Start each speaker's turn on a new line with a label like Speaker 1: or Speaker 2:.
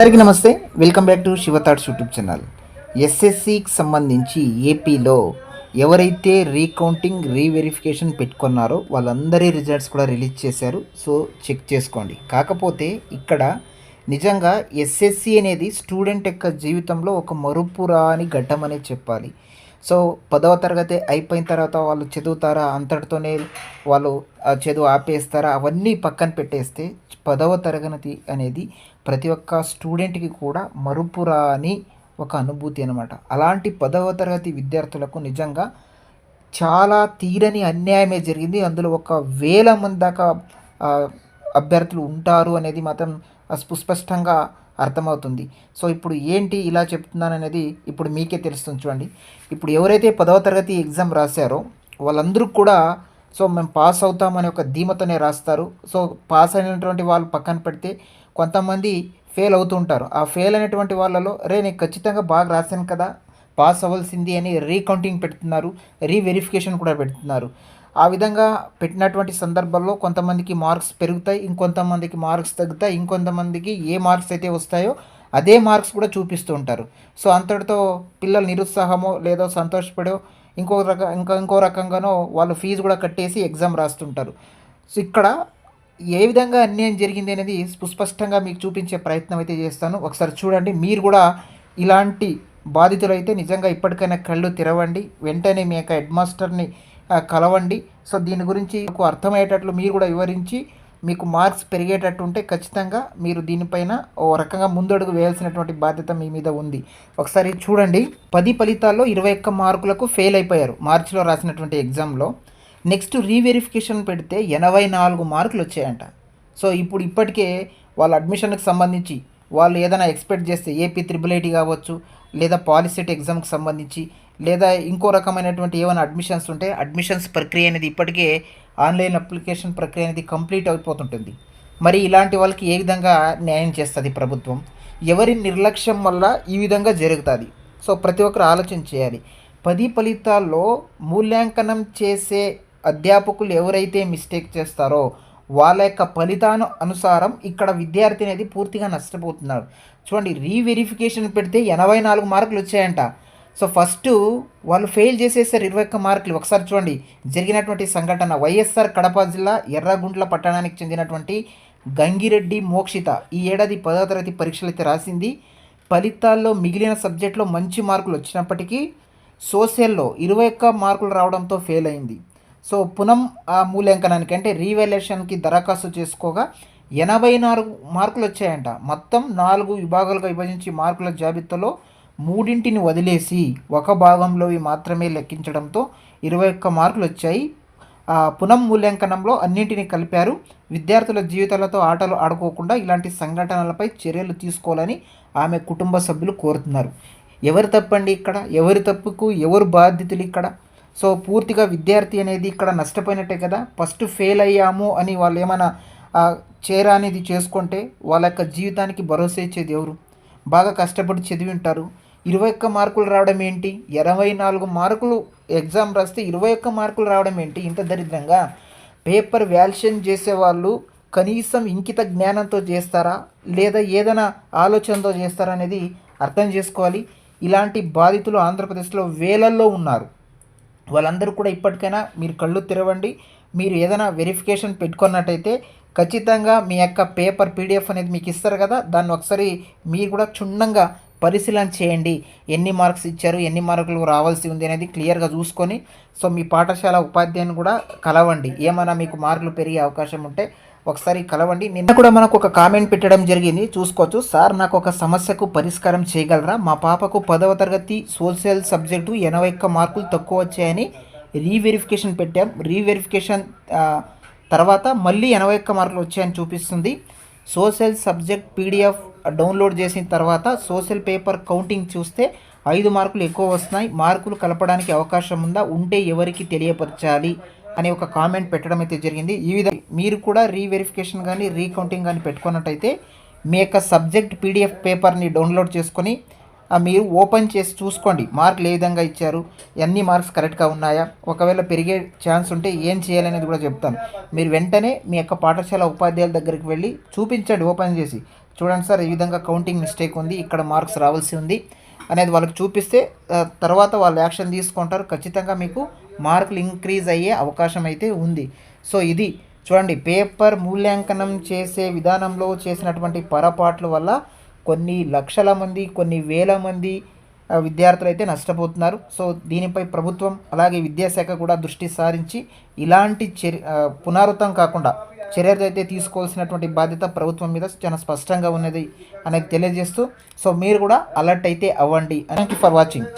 Speaker 1: అందరికీ నమస్తే. Welcome back to Shiva thoughts YouTube channel. ఎస్ఎస్సికి సంబంధించి ఏపీలో ఎవరైతే రీకౌంటింగ్ రీవెరిఫికేషన్ పెట్టుకున్నారో వాళ్ళందరి రిజల్ట్స్ కూడా రిలీజ్ చేశారు. సో చెక్ చేసుకోండి. కాకపోతే ఇక్కడ నిజంగా ఎస్ఎస్సి అనేది స్టూడెంట్ యొక్క జీవితంలో ఒక మరుపురాని ఘట్టం అనే చెప్పాలి. సో 10వ తరగతి అయిపోయిన తర్వాత వాళ్ళు చదువుతారా, అంతటితోనే వాళ్ళు చదువు ఆపేస్తారా, అవన్నీ పక్కన పెట్టేస్తే 10వ తరగతి అనేది ప్రతి ఒక్క స్టూడెంట్కి కూడా మరుపురాని ఒక అనుభూతి అనమాట. అలాంటి 10వ తరగతి విద్యార్థులకు నిజంగా చాలా తీరని అన్యాయమే జరిగింది. అందులో 1,000 మంది దాకా అభ్యర్థులు ఉంటారు అనేది మాత్రం సుస్పష్టంగా అర్థమవుతుంది. సో ఇప్పుడు ఏంటి ఇలా చెప్తున్నాననేది ఇప్పుడు మీకే తెలుస్తుంది. చూడండి, ఇప్పుడు ఎవరైతే 10వ తరగతి ఎగ్జామ్ రాశారో వాళ్ళందరూ కూడా సో మేము పాస్ అవుతామనే ఒక ధీమతోనే రాస్తారు. సో పాస్ అయినటువంటి వాళ్ళు పక్కన పెడితే కొంతమంది ఫెయిల్ అవుతుంటారు. ఆ ఫెయిల్ అయినటువంటి వాళ్ళలో నేను ఖచ్చితంగా బాగా రాశాను కదా, పాస్ అవ్వాల్సింది అని రీకౌంటింగ్ పెడుతున్నారు, రీవెరిఫికేషన్ కూడా పెడుతున్నారు. ఆ విధంగా పెట్టినటువంటి సందర్భంలో కొంతమందికి మార్క్స్ పెరుగుతాయి, ఇంకొంతమందికి మార్క్స్ తగ్గుతాయి, ఇంకొంతమందికి ఏ మార్క్స్ అయితే వస్తాయో అదే మార్క్స్ కూడా చూపిస్తూ ఉంటారు. సో అంతటితో పిల్లలు నిరుత్సాహమో లేదో సంతోషపడో ఇంకో రకంగానో వాళ్ళు ఫీజు కూడా కట్టేసి ఎగ్జామ్ రాస్తుంటారు. సో ఇక్కడ ఏ విధంగా అన్యాయం జరిగింది అనేది సుస్పష్టంగా మీకు చూపించే ప్రయత్నం అయితే చేస్తాను. ఒకసారి చూడండి. మీరు కూడా ఇలాంటి బాధితులైతే నిజంగా ఇప్పటికైనా కళ్ళు తెరవండి. వెంటనే మీ యొక్క హెడ్ మాస్టర్ని కలవండి. సో దీని గురించి అర్థమయ్యేటట్లు మీరు కూడా వివరించి మీకు మార్క్స్ పెరిగేటట్టు ఉంటే ఖచ్చితంగా మీరు దీనిపైన ఓ రకంగా ముందడుగు వేయాల్సినటువంటి బాధ్యత మీ మీద ఉంది. ఒకసారి చూడండి. 10 ఫలితాల్లో 21 మార్కులకు ఫెయిల్ అయిపోయారు మార్చిలో రాసినటువంటి ఎగ్జామ్లో. నెక్స్ట్ రీవెరిఫికేషన్ పెడితే 84 మార్కులు వచ్చాయంట. సో ఇప్పటికే వాళ్ళ అడ్మిషన్కి సంబంధించి వాళ్ళు ఏదైనా ఎక్స్పెక్ట్ చేస్తే ఏపీ IIIT కావచ్చు, లేదా పాలిసెట్ ఎగ్జామ్కి సంబంధించి, లేదా ఇంకో రకమైనటువంటి ఏమైనా అడ్మిషన్స్ ఉంటే అడ్మిషన్స్ ప్రక్రియ అనేది ఇప్పటికే ఆన్లైన్ అప్లికేషన్ ప్రక్రియ అనేది కంప్లీట్ అయిపోతుంటుంది. మరి ఇలాంటి వాళ్ళకి ఏ విధంగా న్యాయం చేస్తుంది ప్రభుత్వం? ఎవరి నిర్లక్ష్యం వల్ల ఈ విధంగా జరుగుతుంది? సో ప్రతి ఒక్కరు ఆలోచన చేయాలి. 10 ఫలితాల్లో మూల్యాంకనం చేసే అధ్యాపకులు ఎవరైతే మిస్టేక్ చేస్తారో వాళ్ళ యొక్క ఫలితాను అనుసారం ఇక్కడ విద్యార్థి అనేది పూర్తిగా నష్టపోతున్నాడు. చూడండి, రీవెరిఫికేషన్ పెడితే 84 మార్కులు వచ్చాయంట. సో ఫస్ట్ వాళ్ళు ఫెయిల్ చేసేసారు 21 మార్కులు. ఒకసారి చూడండి జరిగినటువంటి సంఘటన. వైఎస్ఆర్ కడప జిల్లా ఎర్రగుంట్ల పట్టణానికి చెందినటువంటి గంగిరెడ్డి మోక్షిత ఈ ఏడాది 10వ తరగతి పరీక్షలు అయితే రాసింది. ఫలితాల్లో మిగిలిన సబ్జెక్టులో మంచి మార్కులు వచ్చినప్పటికీ సోషల్లో 21 మార్కులు రావడంతో ఫెయిల్ అయింది. సో మూల్యాంకనానికి అంటే రీవాల్యుయేషన్కి దరఖాస్తు చేసుకోగా 84 మార్కులు వచ్చాయంట. మొత్తం 4 విభాగాలుగా విభజించి మార్కుల జాబితాలో 3ని వదిలేసి ఒక భాగంలోవి మాత్రమే లెక్కించడంతో 21 మార్కులు వచ్చాయి. మూల్యాంకనంలో అన్నింటినీ కలిపారు. విద్యార్థుల జీవితాలతో ఆటలు ఆడుకోకుండా ఇలాంటి సంఘటనలపై చర్యలు తీసుకోవాలని ఆమె కుటుంబ సభ్యులు కోరుతున్నారు. ఎవరు తప్పండి ఇక్కడ? ఎవరి తప్పుకు ఎవరు బాధ్యతలు ఇక్కడ? సో పూర్తిగా విద్యార్థి అనేది ఇక్కడ నష్టపోయినట్టే కదా. ఫస్ట్ ఫెయిల్ అయ్యాము అని వాళ్ళు ఏమైనా చేరా అనేది చేసుకుంటే వాళ్ళ యొక్క జీవితానికి భరోసా ఇచ్చేది ఎవరు? బాగా కష్టపడి చదివి ఉంటారు. 21 మార్కులు రావడం ఏంటి? 24 మార్కులు ఎగ్జామ్ రాస్తే 21 మార్కులు రావడం ఏంటి? ఇంత దరిద్రంగా పేపర్ వాల్యుయేషన్ చేసేవాళ్ళు కనీసం ఇంకిత జ్ఞానంతో చేస్తారా లేదా ఏదైనా ఆలోచనతో చేస్తారా అనేది అర్థం చేసుకోవాలి. ఇలాంటి బాధితులు ఆంధ్రప్రదేశ్లో వేలల్లో ఉన్నారు. వాళ్ళందరూ కూడా ఇప్పటికైనా మీరు కళ్ళు తెరవండి. మీరు ఏదైనా వెరిఫికేషన్ పెట్టుకున్నట్టయితే ఖచ్చితంగా మీ యొక్క పేపర్ PDF అనేది మీకు ఇస్తారు కదా, దాన్ని ఒకసారి మీరు కూడా క్షుణ్ణంగా పరిశీలన చేయండి. ఎన్ని మార్క్స్ ఇచ్చారు, ఎన్ని మార్కులు రావాల్సి ఉంది అనేది క్లియర్గా చూసుకొని సో మీ పాఠశాల ఉపాధ్యాయుని కూడా కలవండి. ఏమైనా మీకు మార్కులు పెరిగే అవకాశం ఉంటే ఒకసారి కలవండి. నిన్న కూడా మనకు ఒక కామెంట్ పెట్టడం జరిగింది, చూసుకోవచ్చు. సార్, నాకు ఒక సమస్యకు పరిష్కారం చేయగలరా? మా పాపకు 10వ తరగతి సోషల్ సబ్జెక్టు 81 మార్కులు తక్కువ వచ్చాయని రీవెరిఫికేషన్ పెట్టాం. రీవెరిఫికేషన్ తర్వాత మళ్ళీ 81 మార్కులు వచ్చాయని చూపిస్తుంది. సోషల్ సబ్జెక్ట్ PDF డౌన్లోడ్ చేసిన తర్వాత సోషల్ పేపర్ కౌంటింగ్ చూస్తే 5 మార్కులు ఎక్కువ వస్తున్నాయి. మార్కులు కలపడానికి అవకాశం ఉందా? ఉంటే ఎవరికి తెలియపరచాలి అని ఒక కామెంట్ పెట్టడం అయితే జరిగింది. ఈ విధంగా మీరు కూడా రీవెరిఫికేషన్ కానీ రీకౌంటింగ్ కానీ పెట్టుకున్నట్టయితే మీ యొక్క సబ్జెక్ట్ PDF పేపర్ని డౌన్లోడ్ చేసుకొని మీరు ఓపెన్ చేసి చూసుకోండి మార్కులు ఏ విధంగా ఇచ్చారు, ఎన్ని మార్క్స్ కరెక్ట్గా ఉన్నాయా, ఒకవేళ పెరిగే ఛాన్స్ ఉంటే ఏం చేయాలనేది కూడా చెప్తాను. మీరు వెంటనే మీ యొక్క పాఠశాల ఉపాధ్యాయుల దగ్గరికి వెళ్ళి చూపించండి. ఓపెన్ చేసి చూడండి సార్, ఈ విధంగా కౌంటింగ్ మిస్టేక్ ఉంది, ఇక్కడ మార్క్స్ రావాల్సి ఉంది అనేది వాళ్ళకి చూపిస్తే తర్వాత వాళ్ళు యాక్షన్ తీసుకుంటారు. ఖచ్చితంగా మీకు మార్కులు ఇంక్రీజ్ అయ్యే అవకాశం అయితే ఉంది. సో ఇది చూడండి, పేపర్ మూల్యాంకనం చేసే విధానంలో చేసినటువంటి పొరపాట్ల వల్ల కొన్ని లక్షల మంది, కొన్ని వేల మంది విద్యార్థులు అయితే నష్టపోతున్నారు. సో దీనిపై ప్రభుత్వం అలాగే విద్యాశాఖ కూడా దృష్టి సారించి ఇలాంటి పునరావృతం కాకుండా చర్యలు అయితే తీసుకోవాల్సినటువంటి బాధ్యత ప్రభుత్వం మీద చాలా స్పష్టంగా ఉన్నది అనేది తెలియజేస్తూ, సో మీరు కూడా అలర్ట్ అయితే అవ్వండి. Thank you for watching.